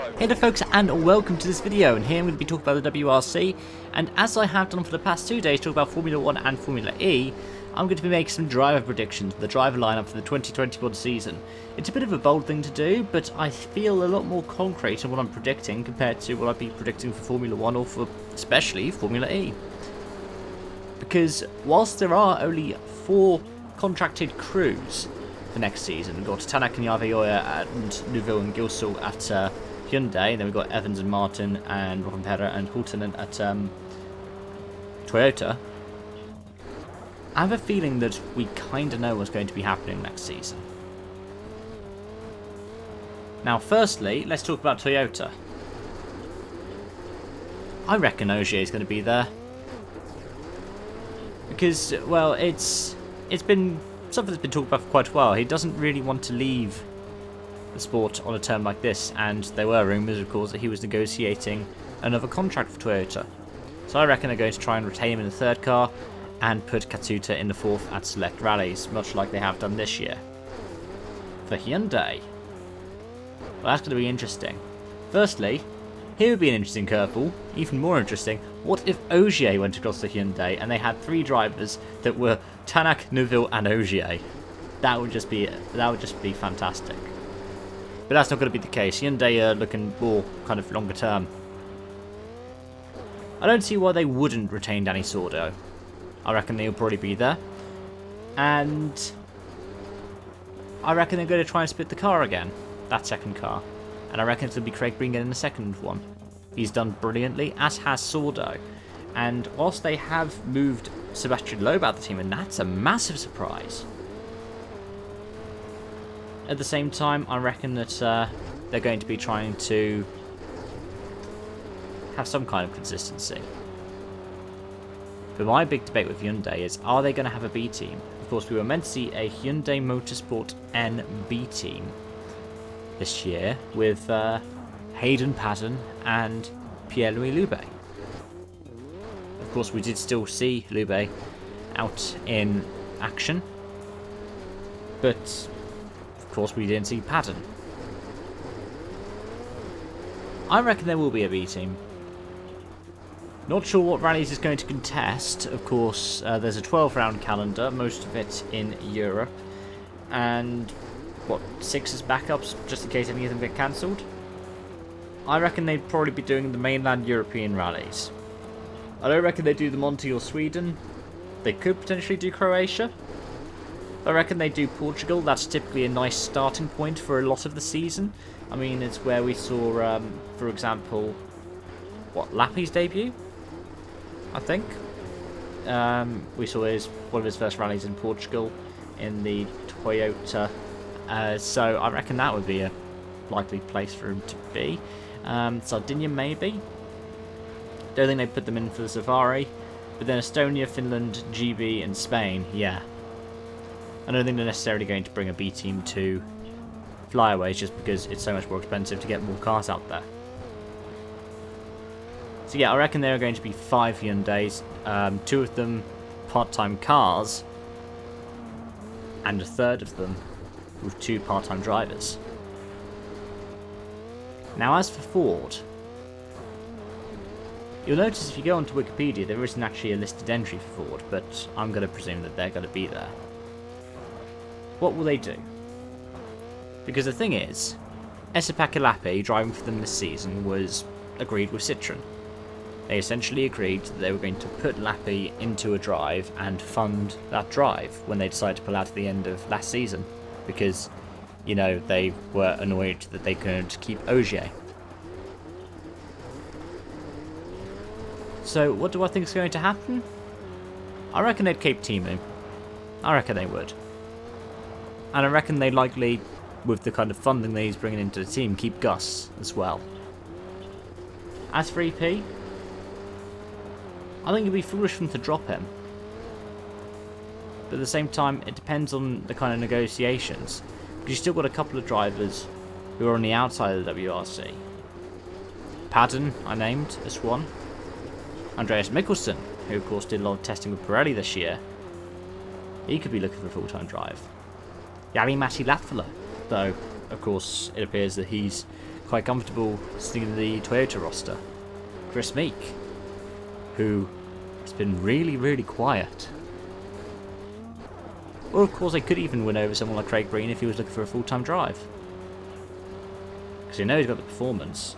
Hey there folks, and welcome to this video, and here I'm going to be talking about the WRC, and as I have done for the past 2 days, talking about Formula 1 and Formula E, I'm going to be making some driver predictions, the driver lineup for the 2021 season. It's a bit of a bold thing to do, but I feel a lot more concrete in what I'm predicting compared to what I'd be predicting for Formula 1 or for especially Formula E. Because whilst there are only 4 contracted crews for next season, we've got Tanak and Yaveyoya and Neuville and Gilsel at Hyundai, then we've got Evans and Martin and Rovanperä and Hultinen at Toyota. I have a feeling that we kind of know what's going to be happening next season. Now firstly, let's talk about Toyota. I reckon Ogier is going to be there. Because, well, it's been something that's been talked about for quite a while. He doesn't really want to leave the sport on a term like this, and there were rumours, of course, that he was negotiating another contract for Toyota. So I reckon they're going to try and retain him in the third car and put Katsuta in the fourth at select rallies, much like they have done this year. For Hyundai, well, that's going to be interesting. Firstly, here would be an interesting curveball. Even more interesting, what if Ogier went across to Hyundai and they had 3 drivers that were Tanak, Neuville and Ogier? That would just be fantastic. But that's not going to be the case. Hyundai are looking more kind of longer term. I don't see why they wouldn't retain Danny Sordo. I reckon they'll probably be there. And I reckon they're going to try and split the car again. That second car. And I reckon it's going to be Craig Bringen in the second one. He's done brilliantly, as has Sordo. And whilst they have moved Sebastian Loeb out of the team, and that's a massive surprise. At the same time, I reckon that they're going to be trying to have some kind of consistency. But my big debate with Hyundai is, are they going to have a B team? Of course, we were meant to see a Hyundai Motorsport N B team this year with Hayden Paddon and Pierre-Louis Loubet. Of course, we did still see Loubet out in action, but of course we didn't see Paddon. I reckon there will be a B team. Not sure what rallies is going to contest. Of course, there's a 12-round calendar, most of it in Europe, and what, 6 as backups, just in case any of them get cancelled. I reckon they'd probably be doing the mainland European rallies. I don't reckon they do the Monte or Sweden. They could potentially do Croatia. I reckon they do Portugal. That's typically a nice starting point for a lot of the season. I mean, it's where we saw, for example, Lappi's debut, I think. We saw one of his first rallies in Portugal in the Toyota. So I reckon that would be a likely place for him to be. Sardinia maybe. Don't think they put them in for the Safari. But then Estonia, Finland, GB and Spain, yeah. I don't think they're necessarily going to bring a B team to flyaways just because it's so much more expensive to get more cars out there. So yeah, I reckon there are going to be 5 Hyundais, 2 of them part-time cars, and a third of them with 2 part-time drivers. Now as for Ford, you'll notice if you go onto Wikipedia there isn't actually a listed entry for Ford, but I'm going to presume that they're going to be there. What will they do? Because the thing is, Esa-Pekka Lappi driving for them this season was agreed with Citroën. They essentially agreed that they were going to put Lappi into a drive and fund that drive when they decided to pull out at the end of last season. Because, you know, they were annoyed that they couldn't keep Ogier. So what do I think is going to happen? I reckon they'd keep Timo. I reckon they would. And I reckon they'd likely, with the kind of funding that he's bringing into the team, keep Gus as well. As for EP, I think it'd be foolish for them to drop him. But at the same time, it depends on the kind of negotiations. Because you've still got a couple of drivers who are on the outside of the WRC. Paddon, I named as one. Andreas Mickelson, who of course did a lot of testing with Pirelli this year. He could be looking for a full-time drive. Jari-Matti Latvala, though, of course, it appears that he's quite comfortable sitting in the Toyota roster. Chris Meek, who has been really, really quiet. Or of course they could even win over someone like Craig Breen if he was looking for a full-time drive. Because you know he's got the performance.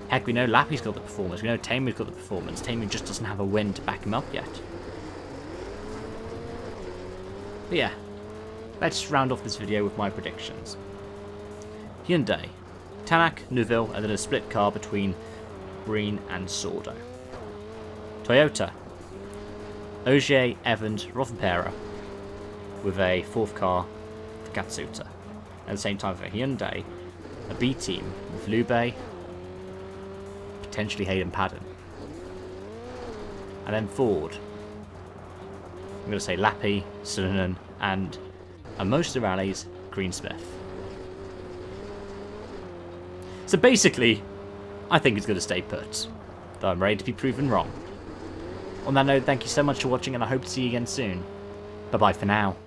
Heck, we know Lappy's got the performance, we know Tamu's got the performance. Tamu just doesn't have a win to back him up yet. But yeah, let's round off this video with my predictions. Hyundai, Tanak, Neuville, and then a split car between Breen and Sordo. Toyota, Ogier, Evans, Rothenpera, with a fourth car for Katsuta. At the same time for Hyundai, a B team with Lube, potentially Hayden Paddon. And then Ford, I'm going to say Lappy, Suninen, and on most of the rallies, Greensmith. So basically, I think it's going to stay put, though I'm ready to be proven wrong. On that note, thank you so much for watching, and I hope to see you again soon. Bye bye for now.